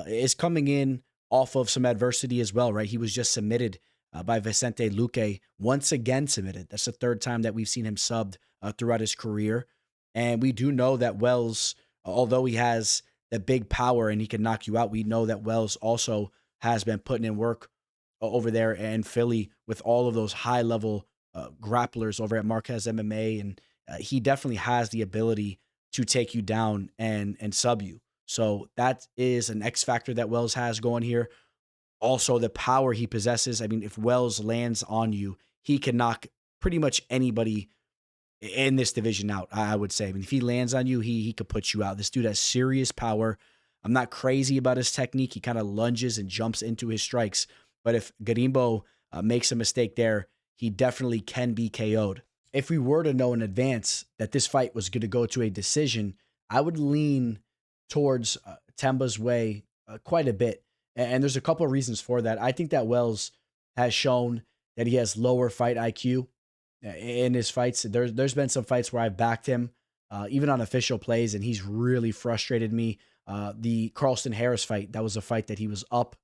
is coming in off of some adversity as well, right? He was just submitted by Vicente Luque, once again submitted. That's the third time that we've seen him subbed throughout his career. And we do know that Wells, although he has the big power and he can knock you out, we know that Wells also has been putting in work over there in Philly with all of those high level grapplers over at Marquez MMA. And he definitely has the ability to take you down and sub you. So that is an X factor that Wells has going here. Also, the power he possesses. I mean, if Wells lands on you, he can knock pretty much anybody in this division out, I would say. I mean, if he lands on you, he could put you out. This dude has serious power. I'm not crazy about his technique. He kind of lunges and jumps into his strikes. But if Garimbo makes a mistake there, he definitely can be KO'd. If we were to know in advance that this fight was going to go to a decision, I would lean towards Temba's way quite a bit. And there's a couple of reasons for that. I think that Wells has shown that he has lower fight IQ in his fights. There's been some fights where I've backed him, even on official plays, and he's really frustrated me. The Carlston Harris fight, that was a fight that he was up,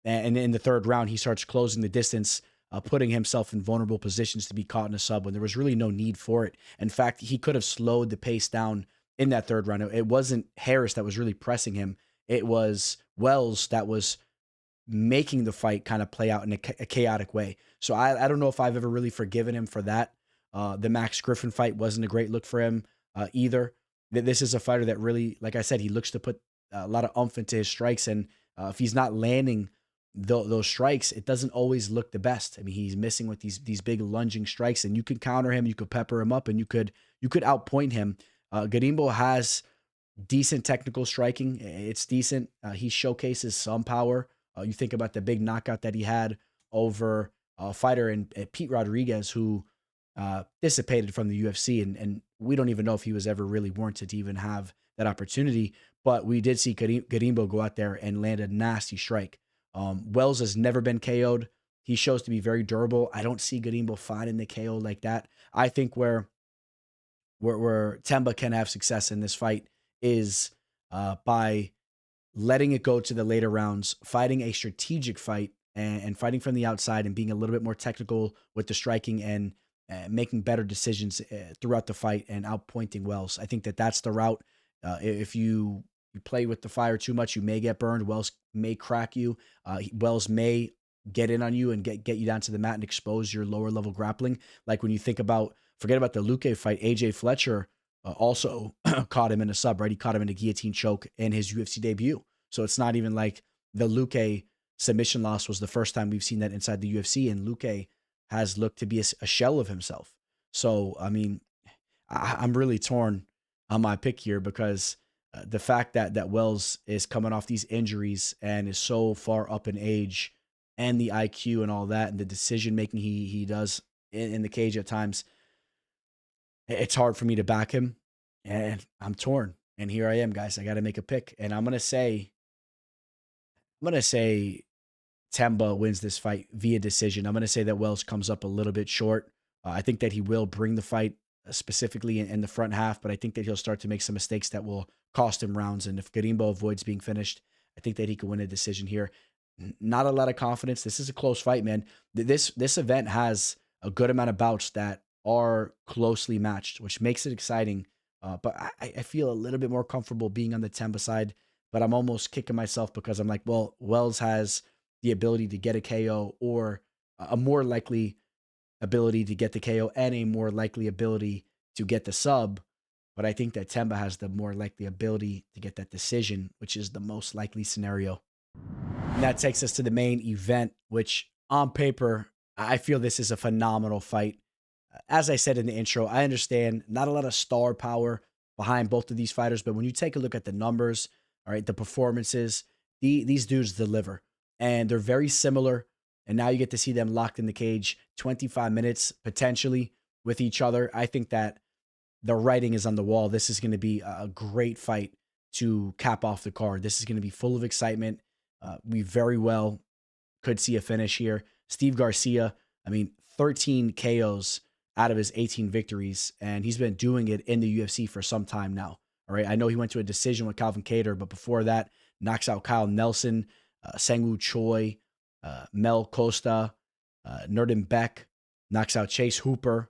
and in the third round, he starts closing the distance, putting himself in vulnerable positions to be caught in a sub when there was really no need for it. In fact, he could have slowed the pace down in that third round. It wasn't Harris that was really pressing him. It was Wells that was making the fight kind of play out in a chaotic way. So I don't know if I've ever really forgiven him for that. The Max Griffin fight wasn't a great look for him either. This is a fighter that really, like I said, he looks to put a lot of oomph into his strikes. And if he's not landing those strikes, it doesn't always look the best. I mean, he's missing with these big lunging strikes, and you could counter him, you could pepper him up, and you could outpoint him. Garimbo has decent technical striking. It's decent. He showcases some power. You think about the big knockout that he had over a fighter in Pete Rodriguez, who dissipated from the UFC, and we don't even know if he was ever really warranted to even have that opportunity. But we did see Garimbo go out there and land a nasty strike. Wells has never been KO'd. He shows to be very durable. I don't see Garimbo finding the KO like that. I think where Temba can have success in this fight is by letting it go to the later rounds, fighting a strategic fight and fighting from the outside and being a little bit more technical with the striking and making better decisions throughout the fight and outpointing Wells. I think that that's the route. If you play with the fire too much, you may get burned. Wells may crack you. Wells may get in on you and get you down to the mat and expose your lower level grappling. Like when you think about, forget about the Luque fight, AJ Fletcher also caught him in a sub, right? He caught him in a guillotine choke in his UFC debut. So it's not even like the Luque submission loss was the first time we've seen that inside the UFC, and Luque has looked to be a shell of himself. So, I mean, I'm really torn on my pick here because the fact that Wells is coming off these injuries and is so far up in age and the IQ and all that and the decision making he does in the cage at times, it's hard for me to back him, and I'm torn. And here I am, guys. I got to make a pick, and I'm gonna say Temba wins this fight via decision. I'm gonna say that Wells comes up a little bit short. I think that he will bring the fight specifically in the front half, but I think that he'll start to make some mistakes that will cost him rounds. And if Garimbo avoids being finished, I think that he can win a decision here. Not a lot of confidence. This is a close fight, man. This event has a good amount of bouts that are closely matched, which makes it exciting. But I feel a little bit more comfortable being on the Temba side, but I'm almost kicking myself because I'm like, well, Wells has the ability to get a KO, or a more likely ability to get the KO and a more likely ability to get the sub. but I think that Temba has the more likely ability to get that decision, which is the most likely scenario. And that takes us to the main event, which on paper, I feel this is a phenomenal fight. As I said in the intro, I understand not a lot of star power behind both of these fighters, but when you take a look at the numbers, all right, the performances, these dudes deliver, and they're very similar. And now you get to see them locked in the cage 25 minutes potentially with each other. I think that the writing is on the wall. This is going to be a great fight to cap off the card. This is going to be full of excitement. We very well could see a finish here. Steve Garcia, I mean, 13 KOs out of his 18 victories, and he's been doing it in the UFC for some time now. All right, I know he went to a decision with Calvin Kattar, but before that, knocks out Kyle Nelson, Sangwoo Choi, Mel Costa, Nurden Beck, knocks out Chase Hooper,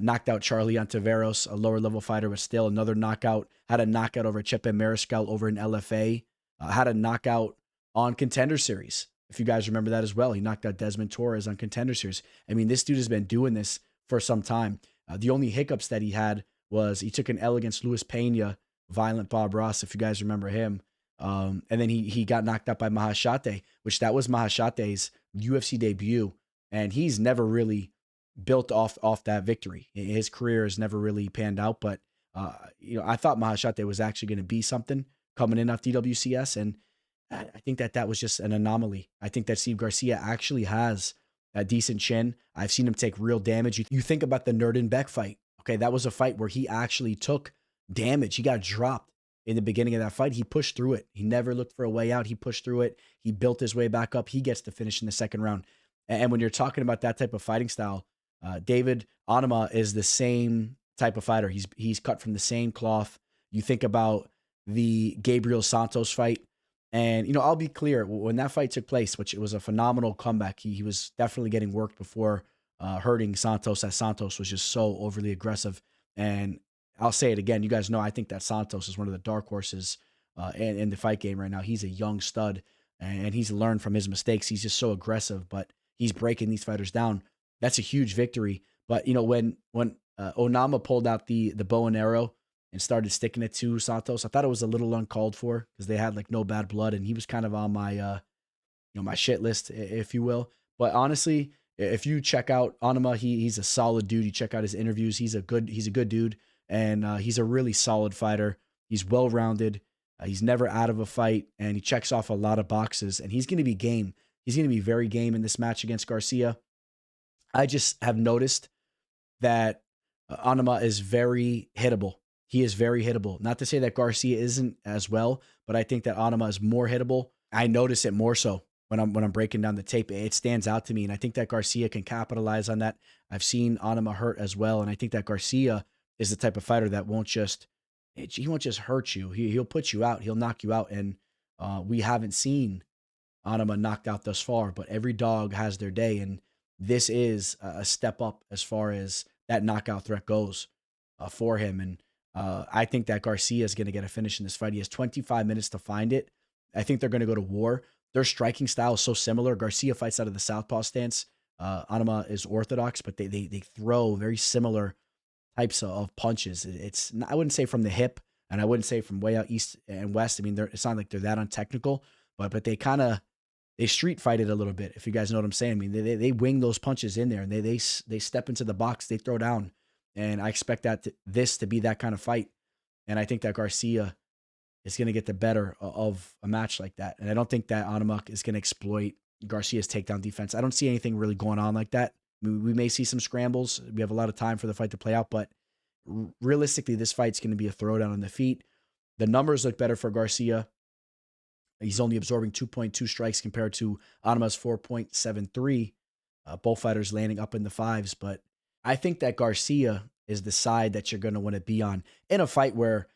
knocked out Charlie Ontiveros, a lower level fighter, but still another knockout. Had a knockout over Chepe Mariscal over in LFA. Had a knockout on Contender Series, if you guys remember that as well. He knocked out Desmond Torres on Contender Series. I mean, this dude has been doing this for some time. The only hiccups that he had was he took an L against Luis Pena, Violent Bob Ross, if you guys remember him. And then he got knocked out by Mahashate, which that was Mahashate's UFC debut. And he's never really built off that victory. His career has never really panned out, but I thought Mahashate was actually going to be something coming in off DWCS, and I think that was just an anomaly. I think that Steve Garcia actually has a decent chin. I've seen him take real damage. You think about the Nurden Beck fight. Okay, that was a fight where he actually took damage. He got dropped in the beginning of that fight. He pushed through it. He never looked for a way out. He pushed through it. He built his way back up. He gets to finish in the second round. And when you're talking about that type of fighting style, David Onama is the same type of fighter. He's cut from the same cloth. You think about the Gabriel Santos fight, and I'll be clear, when that fight took place, which it was a phenomenal comeback, he was definitely getting worked before hurting Santos, as Santos was just so overly aggressive. And I'll say it again, you guys know I think that Santos is one of the dark horses in the fight game right now. He's a young stud, and he's learned from his mistakes. He's just so aggressive, but he's breaking these fighters down. That's a huge victory. But when Onama pulled out the bow and arrow and started sticking it to Santos, I thought it was a little uncalled for because they had like no bad blood, and he was kind of on my my shit list, if you will. But honestly, if you check out Onama, he's a solid dude. You check out his interviews. He's a good dude, and he's a really solid fighter. He's well rounded. He's never out of a fight, and he checks off a lot of boxes. And he's going to be game. He's going to be very game in this match against Garcia. I just have noticed that Onama is very hittable. He is very hittable. Not to say that Garcia isn't as well, but I think that Onama is more hittable. I notice it more so when I'm breaking down the tape. It stands out to me, and I think that Garcia can capitalize on that. I've seen Onama hurt as well, and I think that Garcia is the type of fighter that won't just hurt you. He'll put you out. He'll knock you out, and we haven't seen Onama knocked out thus far, but every dog has their day, and this is a step up as far as that knockout threat goes for him. And I think that Garcia is going to get a finish in this fight. He has 25 minutes to find it. I think they're going to go to war. Their striking style is so similar. Garcia fights out of the southpaw stance. Onama is orthodox, but they throw very similar types of punches. It's I wouldn't say from the hip, and I wouldn't say from way out east and west. I mean, it's not like they're that untechnical, but they street fight it a little bit, if you guys know what I'm saying. I mean, they wing those punches in there, and they step into the box, they throw down. And I expect this to be that kind of fight. And I think that Garcia is going to get the better of a match like that. And I don't think that Onama is going to exploit Garcia's takedown defense. I don't see anything really going on like that. We may see some scrambles. We have a lot of time for the fight to play out, but realistically, this fight's going to be a throwdown on the feet. The numbers look better for Garcia. He's only absorbing 2.2 strikes compared to Onama's 4.73. Both fighters landing up in the fives, but I think that Garcia is the side that you're going to want to be on in a fight where,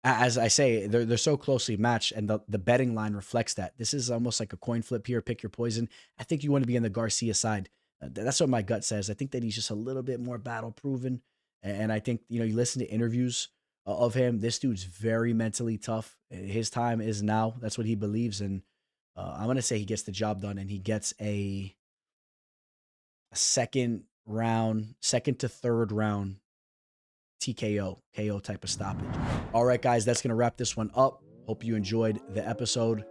as I say, they're so closely matched, and the betting line reflects that. This is almost like a coin flip here, pick your poison. I think you want to be on the Garcia side. That's what my gut says. I think that he's just a little bit more battle proven, and I think you listen to interviews of him. This dude's very mentally tough. His time is now. That's what he believes, and I'm going to say he gets the job done, and he gets a second to third round TKO, KO type of stoppage. All right, guys, that's going to wrap this one up. Hope you enjoyed the episode.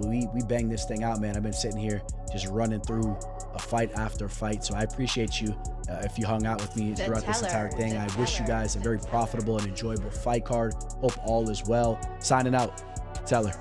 We banged this thing out, man. I've been sitting here just running through a fight after fight. So I appreciate you if you hung out with me throughout this entire thing. I wish you guys a very profitable and enjoyable fight card. Hope all is well. Signing out. Teller.